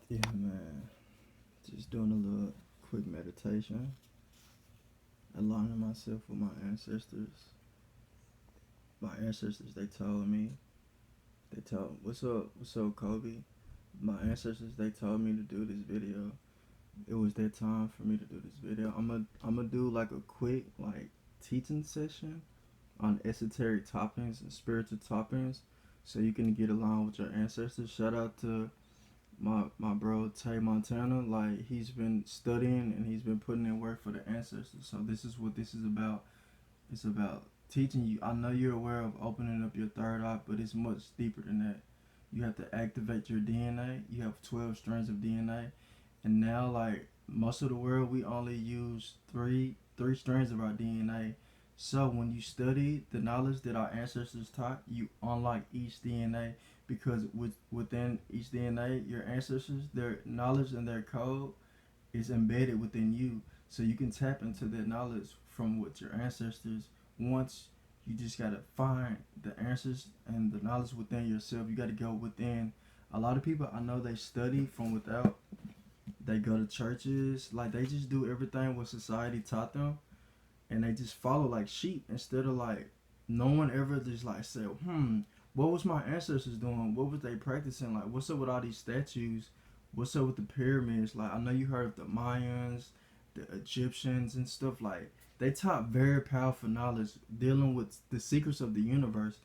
Yeah, man. Just doing a little quick meditation, aligning myself with my ancestors. My ancestors, they told me, what's up, Kobe? My ancestors, they told me to do this video. It was their time for me to do this video. I'm gonna do like a quick like teaching session on esoteric toppings and spiritual toppings, so you can get along with your ancestors. Shout out to my bro Tay Montana. Like, he's been studying and he's been putting in work for the ancestors. So this is what this is about. It's about teaching you. I know you're aware of opening up your third eye, but it's much deeper than that. You have to activate your DNA. You have 12 strands of DNA, and now, like most of the world, we only use three strands of our DNA. So when you study the knowledge that our ancestors taught, you unlock each DNA, because within each DNA, your ancestors, their knowledge and their code is embedded within you. So you can tap into that knowledge from what your ancestors. Once you just gotta find the answers and the knowledge within yourself. You gotta go within. A lot of people I know, they study from without. They go to churches, like they just do everything what society taught them, and they just follow like sheep, instead of like no one ever just like said, what was my ancestors doing? What was they practicing? Like, what's up with all these statues? What's up with the pyramids? Like, I know you heard of the Mayans, the Egyptians and stuff. Like, they taught very powerful knowledge dealing with the secrets of the universe.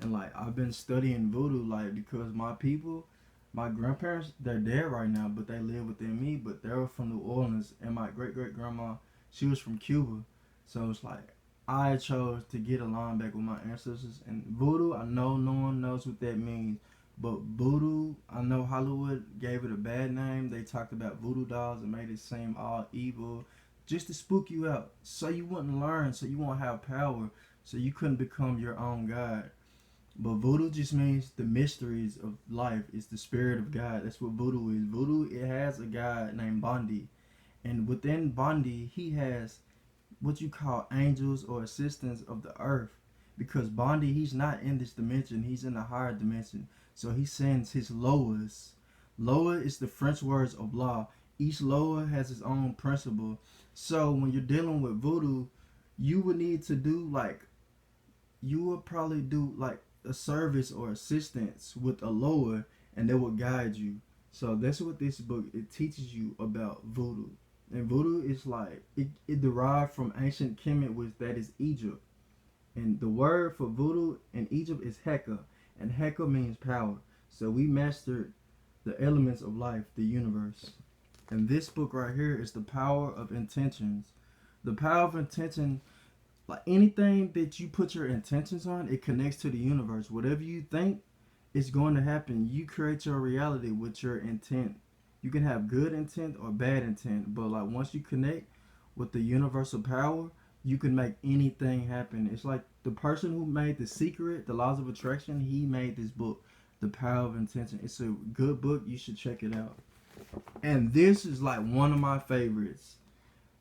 And like, I've been studying voodoo, like, because my people, my grandparents, they're dead right now, but they live within me. But they were from New Orleans, and my great great grandma, she was from Cuba. So it's like I chose to get along back with my ancestors. And voodoo, I know no one knows what that means, but voodoo, I know Hollywood gave it a bad name. They talked about voodoo dolls and made it seem all evil, just to spook you out, so you wouldn't learn, so you won't have power, so you couldn't become your own god. But voodoo just means the mysteries of life. It's the spirit of God. That's what voodoo is. Voodoo, it has a god named Bondi, and within Bondi, he has what you call angels or assistants of the earth, because Bondi, he's not in this dimension, he's in a higher dimension. So he sends his loas. Loa is the French words of law. Each loa has its own principle. So when you're dealing with voodoo, you would need to do like, you would probably do like a service or assistance with a loa, and they will guide you. So that's what this book, it teaches you about voodoo. And voodoo is like, it derived from ancient Kemet, which that is Egypt. And the word for voodoo in Egypt is Heka, and Heka means power. So we mastered the elements of life, the universe. And this book right here is the power of intentions. The power of intention, like anything that you put your intentions on, it connects to the universe. Whatever you think is going to happen, you create your reality with your intent. You can have good intent or bad intent, but like once you connect with the universal power, you can make anything happen. It's like the person who made The Secret, The Laws of Attraction, he made this book, The Power of Intention. It's a good book. You should check it out. And this is like one of my favorites,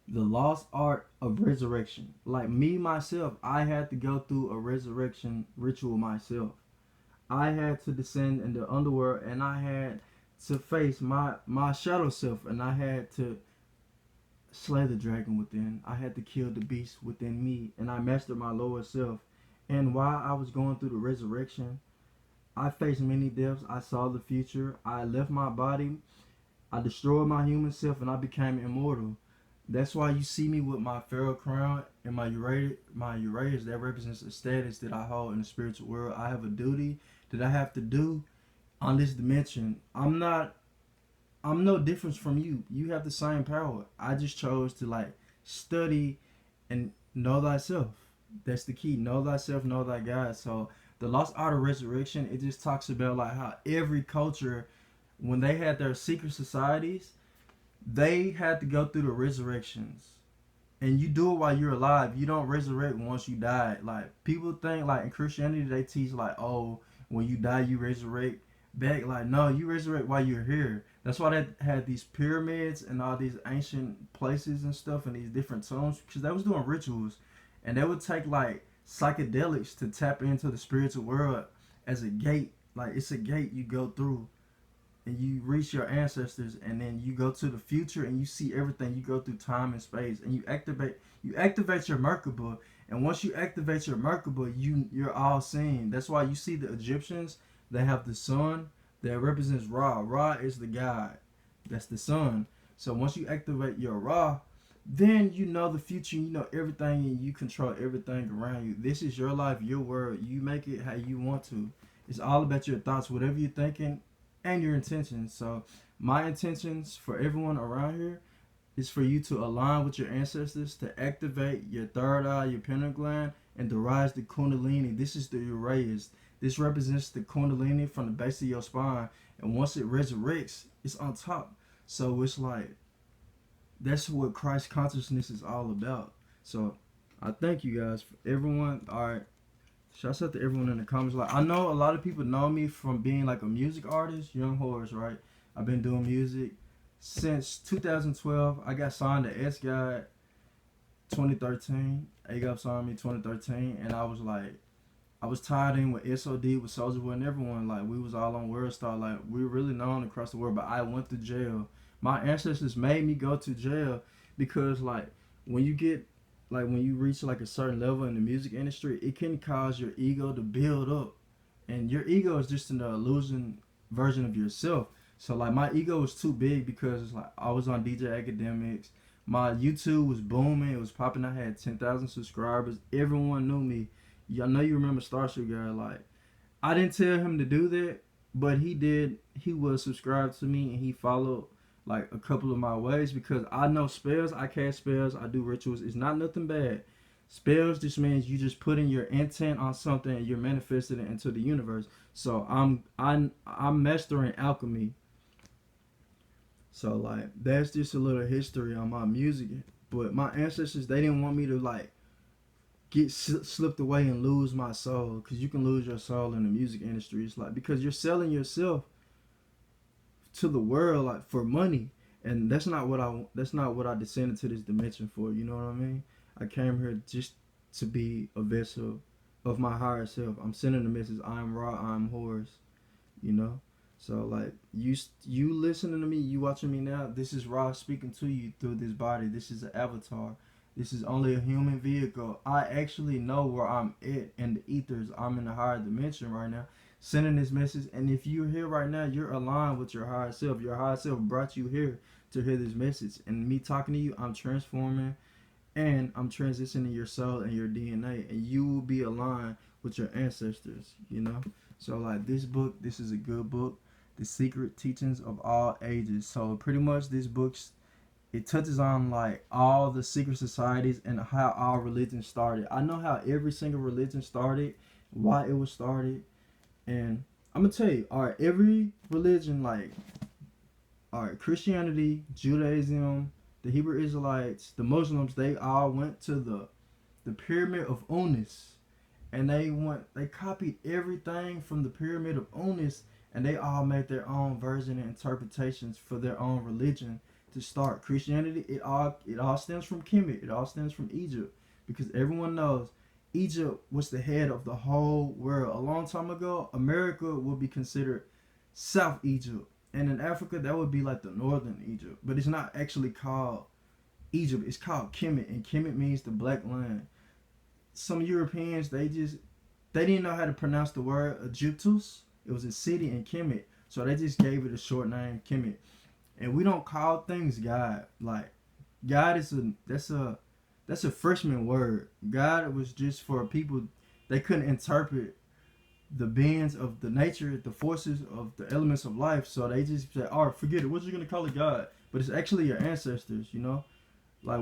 The Lost Art of Resurrection. Like me, myself, I had to go through a resurrection ritual myself. I had to descend in the underworld, and I had to face my shadow self, and I had to slay the dragon within. I had to kill the beast within me, and I mastered my lower self. And while I was going through the resurrection, I faced many deaths. I saw the future. I left my body. I destroyed my human self, and I became immortal. That's why you see me with my pharaoh crown and my Uranus. That represents a status that I hold in the spiritual world. I have a duty that I have to do on this dimension. I'm no difference from you. You have the same power. I just chose to like study and know thyself. That's the key. Know thyself, know thy God. So the lost art of resurrection, it just talks about like how every culture, when they had their secret societies, they had to go through the resurrections. And you do it while you're alive. You don't resurrect once you die. Like people think like in Christianity they teach like, oh, when you die you resurrect back. Like no, you resurrect while you're here. That's why they had these pyramids and all these ancient places and stuff and these different tombs, because they was doing rituals, and they would take like psychedelics to tap into the spiritual world as a gate. Like it's a gate you go through, and you reach your ancestors, and then you go to the future and you see everything. You go through time and space, and you activate your Merkaba. And once you activate your Merkaba, you're all seeing. That's why you see the Egyptians. They have the sun that represents Ra. Ra is the god. That's the sun. So once you activate your Ra, then you know the future. You know everything, and you control everything around you. This is your life, your world. You make it how you want to. It's all about your thoughts, whatever you're thinking, and your intentions. So my intentions for everyone around here is for you to align with your ancestors, to activate your third eye, your pineal gland, and to rise the Kundalini. This is the Uraeus. This represents the Kundalini from the base of your spine. And once it resurrects, it's on top. So it's like, that's what Christ consciousness is all about. So I thank you guys, for everyone. All right. Shouts out to everyone in the comments. Like, I know a lot of people know me from being like a music artist, Young Horse, right? I've been doing music since 2012. I got signed to S God 2013. AGOP signed me 2013, and I was tied in with SOD, with Soulja Boy, and everyone. Like, we was all on World Star. Like, we were really known across the world, but I went to jail. My ancestors made me go to jail because, like, when you get, like, when you reach, like, a certain level in the music industry, it can cause your ego to build up. And your ego is just an illusion version of yourself. So, like, my ego was too big because, it's like, I was on DJ Academics. My YouTube was booming. It was popping. I had 10,000 subscribers. Everyone knew me. I know you remember Starship Guy. Like, I didn't tell him to do that, but he did. He was subscribed to me, and he followed like a couple of my ways because I know spells. I cast spells. I do rituals. It's not nothing bad. Spells just means you just put in your intent on something and you're manifesting it into the universe. So I'm mastering alchemy. So like that's just a little history on my music. But my ancestors, they didn't want me to like get slipped away and lose my soul, because you can lose your soul in the music industry. It's like, because you're selling yourself to the world, like, for money, and that's not what I descended to this dimension for. You know what I mean? I came here just to be a vessel of my higher self. I'm sending the message, I'm Ra, I'm Horus, you know. So like, you listening to me, you watching me now, this is Ra speaking to you through this body. This is an avatar. This is only a human vehicle. I actually know where I'm at in the ethers. I'm in a higher dimension right now, sending this message. And if you're here right now, you're aligned with your higher self. Your higher self brought you here to hear this message. And me talking to you, I'm transforming and I'm transitioning your soul and your DNA. And you will be aligned with your ancestors, you know? So like, this book, this is a good book. The Secret Teachings of All Ages. So pretty much this book's, it touches on like all the secret societies and how our religion started. I know how every single religion started, why it was started, and I'm gonna tell you, all right, every religion, like, all right, Christianity, Judaism, the Hebrew Israelites, the Muslims, they all went to the Pyramid of Unis, and they copied everything from the Pyramid of Unis, and they all made their own version and interpretations for their own religion to start. Christianity, it all stems from Kemet. It all stems from Egypt, because everyone knows Egypt was the head of the whole world. A long time ago, America would be considered South Egypt, and in Africa that would be like the northern Egypt. But it's not actually called Egypt. It's called Kemet, and Kemet means the black land. Some Europeans, they didn't know how to pronounce the word Egyptus. It was a city in Kemet, so they just gave it a short name, Kemet. And we don't call things God. Like, God is that's a freshman word. God was just for people, they couldn't interpret the beings of the nature, the forces of the elements of life. So they just said, all right, forget it. What you gonna call it God? But it's actually your ancestors, you know? Like,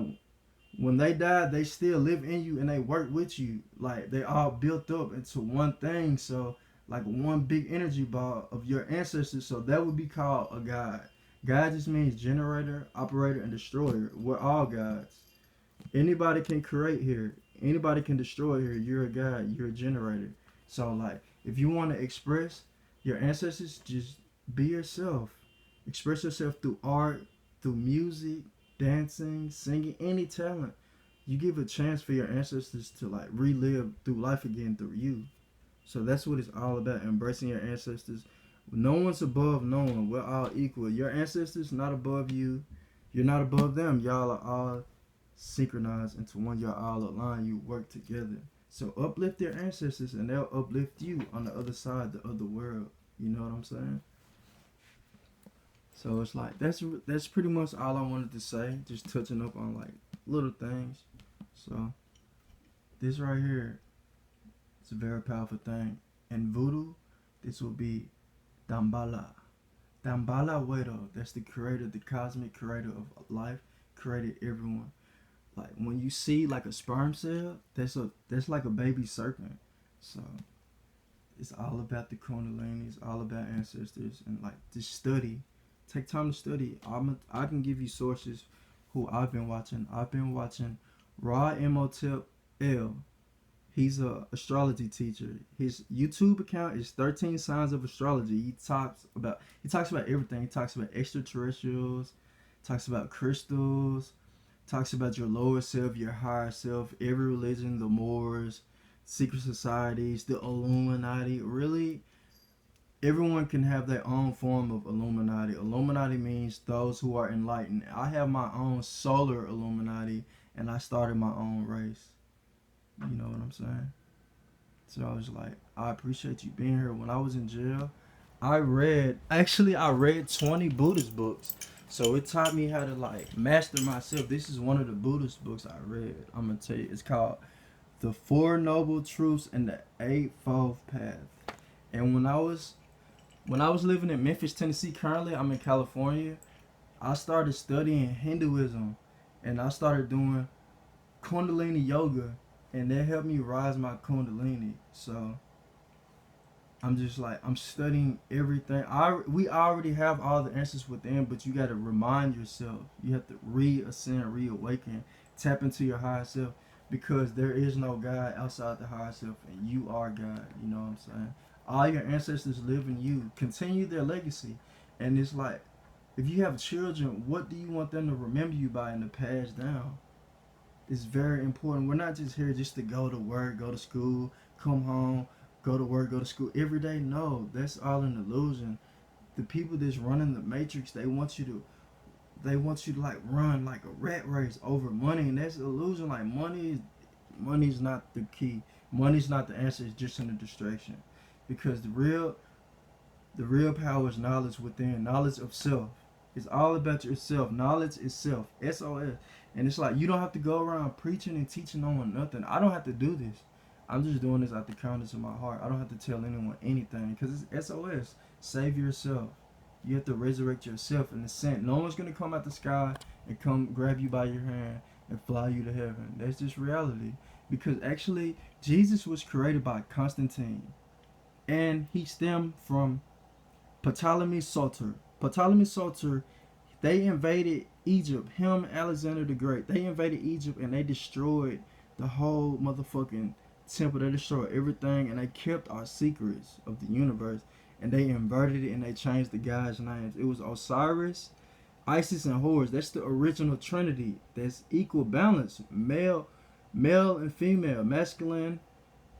when they died, they still live in you and they work with you. Like, they all built up into one thing. So like one big energy ball of your ancestors. So that would be called a God. God just means generator, operator, and destroyer. We're all gods. Anybody can create here. Anybody can destroy here. You're a God. You're a generator. So like, if you want to express your ancestors, just be yourself. Express yourself through art, through music, dancing, singing, any talent. You give a chance for your ancestors to like relive through life again through you. So that's what it's all about. Embracing your ancestors, No one's above no one. We're all equal. Your ancestors not above you. You're not above them. Y'all are all synchronized into one. You're all aligned. You work together. So uplift your ancestors, and they'll uplift you on the other side, the other world. You know what I'm saying? So it's like that's pretty much all I wanted to say. Just touching up on like little things. So this right here, it's a very powerful thing. In voodoo, this will be Dambala. Dambala Wedo. That's the creator, the cosmic creator of life, created everyone. Like when you see like a sperm cell, that's like a baby serpent. So it's all about the Kundalini. It's all about ancestors and like just study. Take time to study. I can give you sources who I've been watching. I've been watching Ra Imhotep L. He's a astrology teacher. His YouTube account is 13 Signs of Astrology. He talks about everything. He talks about extraterrestrials, talks about crystals, talks about your lower self, your higher self, every religion, the Moors, secret societies, the Illuminati. Really, everyone can have their own form of Illuminati. Illuminati means those who are enlightened. I have my own solar Illuminati, and I started my own race. You know what I'm saying? So I was like, I appreciate you being here. When I was in jail, I read 20 Buddhist books. So it taught me how to like master myself. This is one of the Buddhist books I read. I'm gonna tell you, it's called The Four Noble Truths and the Eightfold Path. And when I was living in Memphis, Tennessee, currently I'm in California, I started studying Hinduism, and I started doing Kundalini yoga, and that helped me rise my Kundalini. So I'm just like, I'm studying everything. We already have all the answers within, but you got to remind yourself. You have to reascend, reawaken, tap into your higher self, because there is no God outside the higher self, and you are God. You know what I'm saying? All your ancestors live in you. Continue their legacy, and it's like, if you have children, what do you want them to remember you by and to pass down? It's very important. We're not just here just to go to work, go to school, come home, go to work, go to school every day. No, that's all an illusion. The people that's running the matrix, they want you to like run like a rat race over money, and that's an illusion. Like money's not the key. Money's not the answer. It's just a distraction, because the real power is knowledge within, knowledge of self. It's all about yourself. Knowledge is self. SOS. And it's like, you don't have to go around preaching and teaching no one nothing. I don't have to do this. I'm just doing this out the kindness of my heart. I don't have to tell anyone anything, because it's SOS. Save yourself. You have to resurrect yourself in the sense. No one's going to come out the sky and come grab you by your hand and fly you to heaven. That's just reality. Because actually, Jesus was created by Constantine, and he stemmed from Ptolemy Soter. Ptolemy Soter, they invaded Egypt. Him, Alexander the Great. They invaded Egypt, and they destroyed the whole motherfucking temple. They destroyed everything, and they kept our secrets of the universe, and they inverted it, and they changed the gods' names. It was Osiris, Isis, and Horus. That's the original Trinity. That's equal balance. Male and female. Masculine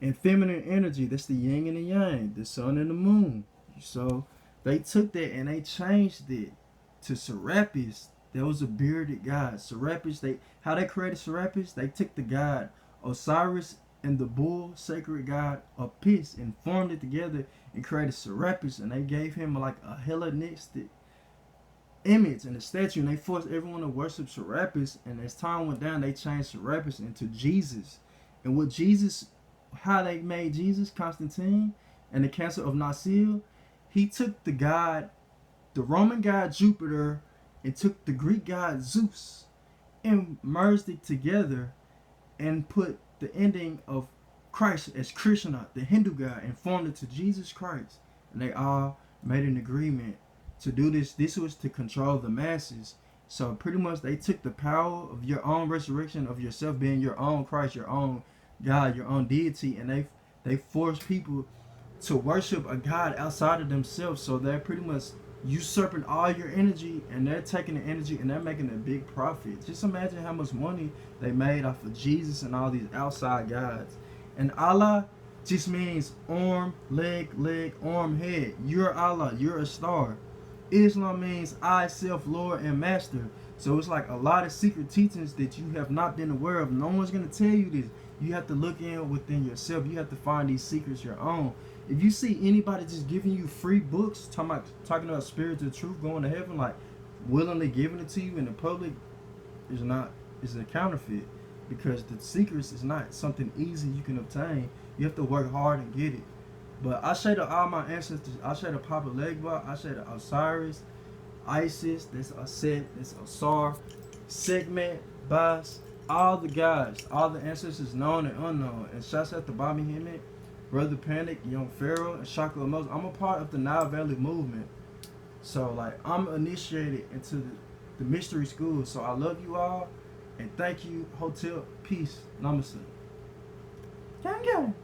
and feminine energy. That's the yin and the yang. The sun and the moon. So they took that and they changed it to Serapis. There was a bearded god. Serapis, how they created Serapis, they took the god Osiris and the bull, sacred god Apis, and formed it together and created Serapis, and they gave him like a Hellenistic image and a statue, and they forced everyone to worship Serapis. And as time went down, they changed Serapis into Jesus. And how they made Jesus, Constantine, and the Council of Nicaea, he took the Roman god Jupiter, and took the Greek god Zeus and merged it together and put the ending of Christ as Krishna, the Hindu god, and formed it to Jesus Christ. And they all made an agreement to do this. This was to control the masses. So pretty much they took the power of your own resurrection, of yourself being your own Christ, your own God, your own deity, and they forced people to worship a god outside of themselves. So they're pretty much usurping all your energy, and they're taking the energy and they're making a big profit. Just imagine how much money they made off of Jesus and all these outside gods. And Allah, just means arm, leg, arm, head. You're Allah. You're a star. Islam means I, self, Lord, and Master. So it's like a lot of secret teachings that you have not been aware of. No one's gonna tell you this. You have to look in within yourself. You have to find these secrets your own. If you see anybody just giving you free books, talking about spiritual truth, going to heaven, like willingly giving it to you in the public, is a counterfeit, because the secrets is not something easy you can obtain. You have to work hard and get it. But I say to all my ancestors, I say to Papa Legba, I say to Osiris, Isis, that's Aset, that's Osar, Segment, Bas, all the guys, all the ancestors known and unknown. And shouts out to Bobby Hemmett, Brother Panic, Young Pharaoh, and Shaka Moses. I'm a part of the Nile Valley movement. So like I'm initiated into the mystery school. So I love you all and thank you. Hotel. Peace. Namaste. Gang gang.